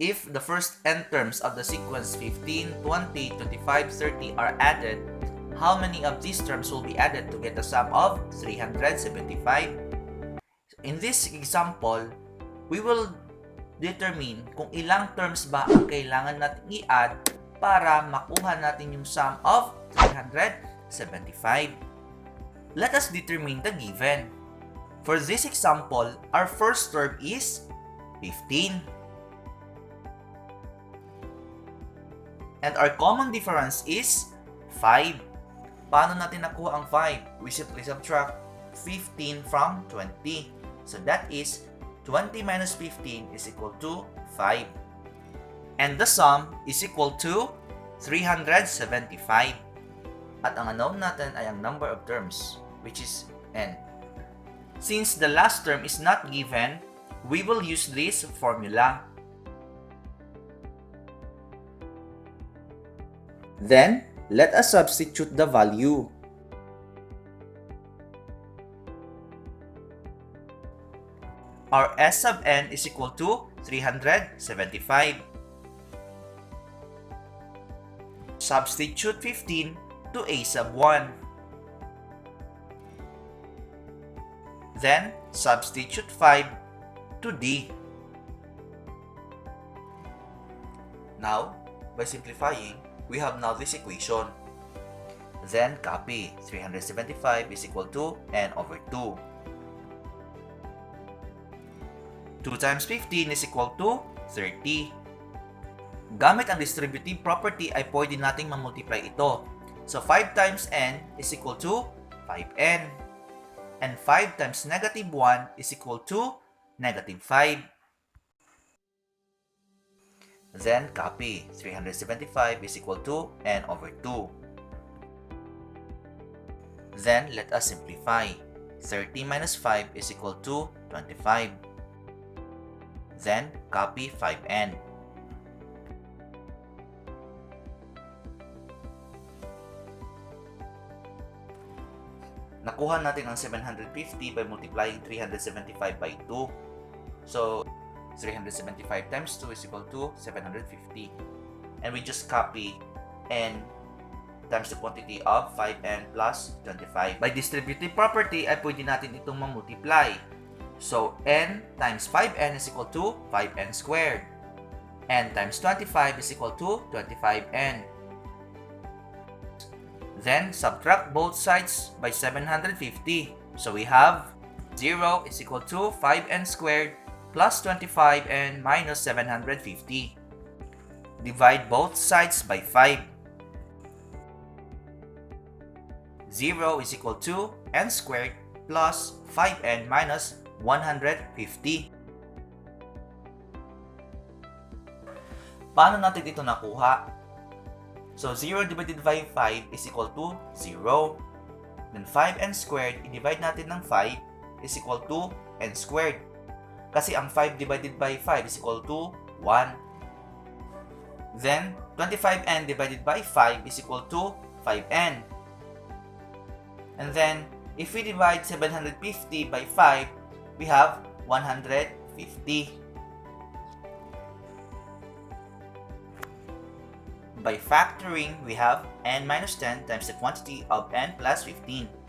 If the first n terms of the sequence 15, 20, 25, 30 are added, how many of these terms will be added to get a sum of 375? In this example, we will determine kung ilang terms ba ang kailangan natin i-add para makuha natin yung sum of 375. Let us determine the given. For this example, our first term is 15. And our common difference is 5. Paano natin nakuha ang 5? We simply subtract 15 from 20. So that is 20 minus 15 is equal to 5. And the sum is equal to 375. At ang unknown natin ay ang number of terms, which is n. Since the last term is not given, we will use this formula. Then, let us substitute the value. Our S sub n is equal to 375. Substitute 15 to A sub 1. Then, substitute 5 to D. Now, by simplifying, we have now this equation. Then copy 375 is equal to n over 2. 2 times 15 is equal to 30. Gamit ang distributive property ay pwede nating mamultiply ito. So 5 times n is equal to 5n. And 5 times negative 1 is equal to negative 5. Then copy 375 is equal to n over 2. Then let us simplify. 30 minus 5 is equal to 25. Then copy 5n. Nakuha natin ang 750 by multiplying 375 by 2. So 375 times 2 is equal to 750. And we just copy n times the quantity of 5n plus 25. By distributive property, ay pwede natin itong mamultiply. So n times 5n is equal to 5n squared. n times 25 is equal to 25n. Then subtract both sides by 750. So we have 0 is equal to 5n squared plus 25n minus 750. Divide both sides by 5. 0 is equal to n squared plus 5n minus 150. Paano natin ito nakuha? So 0 divided by 5 is equal to 0. Then 5n squared, i-divide natin ng 5 is equal to n squared. Kasi ang 5 divided by 5 is equal to 1. Then, 25n divided by 5 is equal to 5n. And then, if we divide 750 by 5, we have 150. By factoring, we have n minus 10 times the quantity of n plus 15.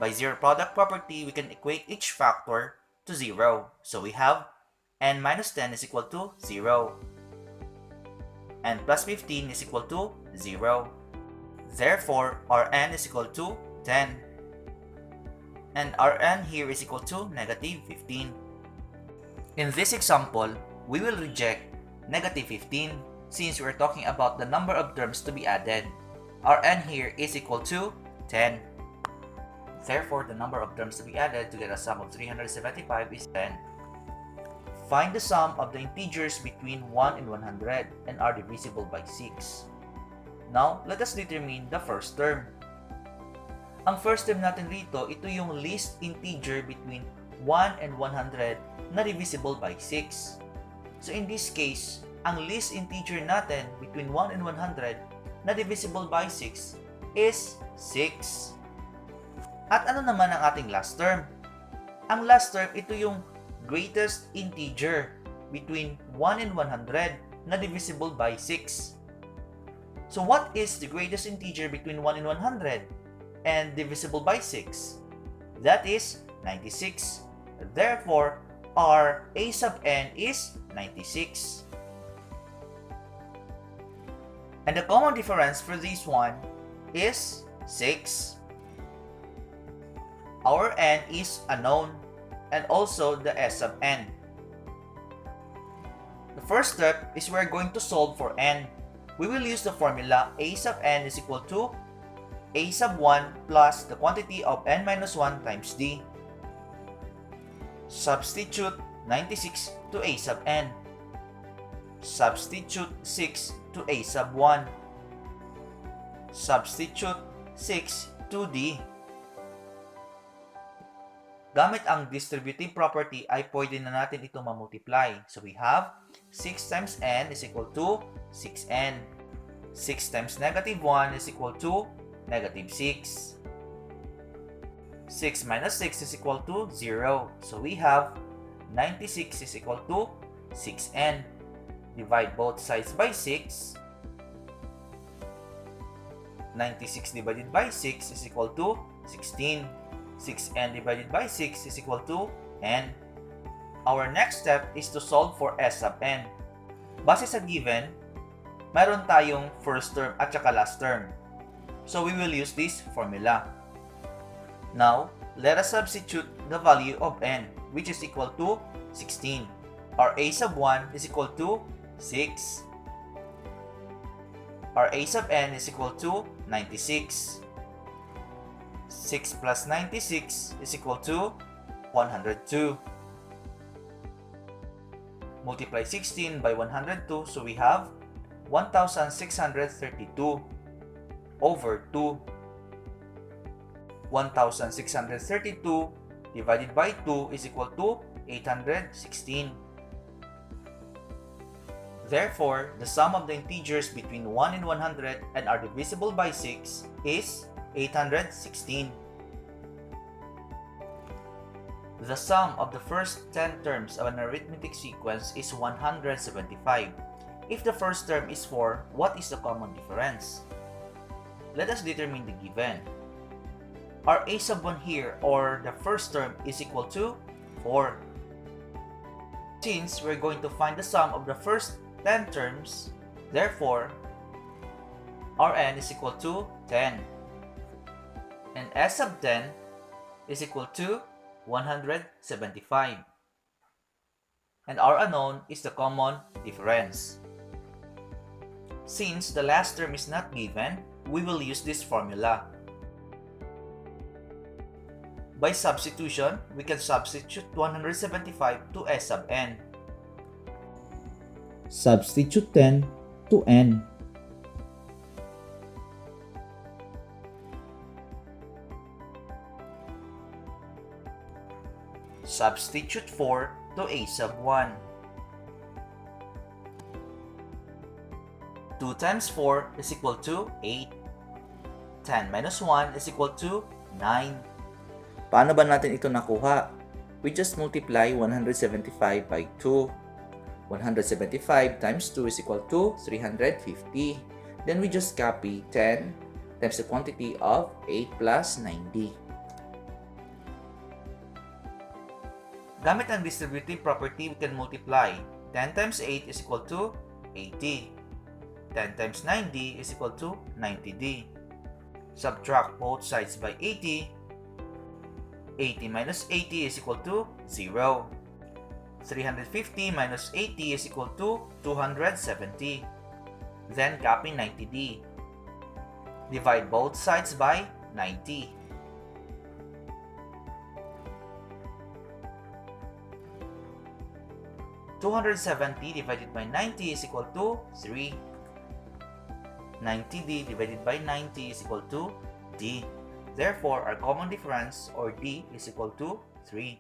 By zero product property, we can equate each factor to 0. So we have n minus 10 is equal to 0. n plus 15 is equal to 0. Therefore, our n is equal to 10. And our n here is equal to negative 15. In this example, we will reject negative 15 since we're talking about the number of terms to be added. Our n here is equal to 10. Therefore, the number of terms to be added to get a sum of 375 is 10. Find the sum of the integers between 1 and 100 and are divisible by 6. Now, let us determine the first term. Ang first term natin rito, ito yung least integer between 1 and 100 na divisible by 6. So in this case, ang least integer natin between 1 and 100 na divisible by 6 is 6. At ano naman ang ating last term? Ang last term, ito yung greatest integer. between 1 and 100 na divisible by 6. So what is the greatest integer between 1 and 100 and divisible by 6? That is 96. Therefore, our a sub n is 96. And the common difference for this one is 6. Our n is unknown and also the s sub n. The first step is we're going to solve for n. We will use the formula a sub n is equal to a sub 1 plus the quantity of n minus 1 times d. Substitute 96 to a sub n. Substitute 6 to a sub 1. Substitute 6 to d. Gamit ang distributive property ay pwede na natin ito mamultiply. So we have 6 times n is equal to 6n. 6 times negative 1 is equal to negative 6. 6 minus 6 is equal to 0. So we have 96 is equal to 6n. Divide both sides by 6. 96 divided by 6 is equal to 16. 6n divided by 6 is equal to n. Our next step is to solve for s sub n. Base sa given, mayroon tayong first term at saka last term. So we will use this formula. Now, let us substitute the value of n, which is equal to 16. Our a sub 1 is equal to 6. Our a sub n is equal to 96. 6 plus 96 is equal to 102. Multiply 16 by 102, so we have 1,632 over 2. 1,632 divided by 2 is equal to 816. Therefore, the sum of the integers between 1 and 100 and are divisible by 6 is 816. The sum of the first 10 terms of an arithmetic sequence is 175. If the first term is 4, what is the common difference? Let us determine the given. Our a sub 1 here, or the first term, is equal to 4. Since we're going to find the sum of the first 10 terms, therefore, our n is equal to 10. And s sub 10 is equal to 175. And our unknown is the common difference. Since the last term is not given, we will use this formula. By substitution, we can substitute 175 to s sub n. Substitute 10 to n. Substitute 4 to a sub 1. 2 times 4 is equal to 8. 10 minus 1 is equal to 9. Paano ba natin ito nakuha? We just multiply 175 by 2. 175 times 2 is equal to 350. Then we just copy 10 times the quantity of 8 plus 90. Gamit ang distributive property, we can multiply. 10 times 8 is equal to 80. 10 times 90 is equal to 90d. Subtract both sides by 80. 80 minus 80 is equal to 0. 350 minus 80 is equal to 270. Then copy 90d. Divide both sides by 90. (270) divided by 90 is equal to 3. 90d divided by 90 is equal to d. Therefore, our common difference, or d, is equal to 3.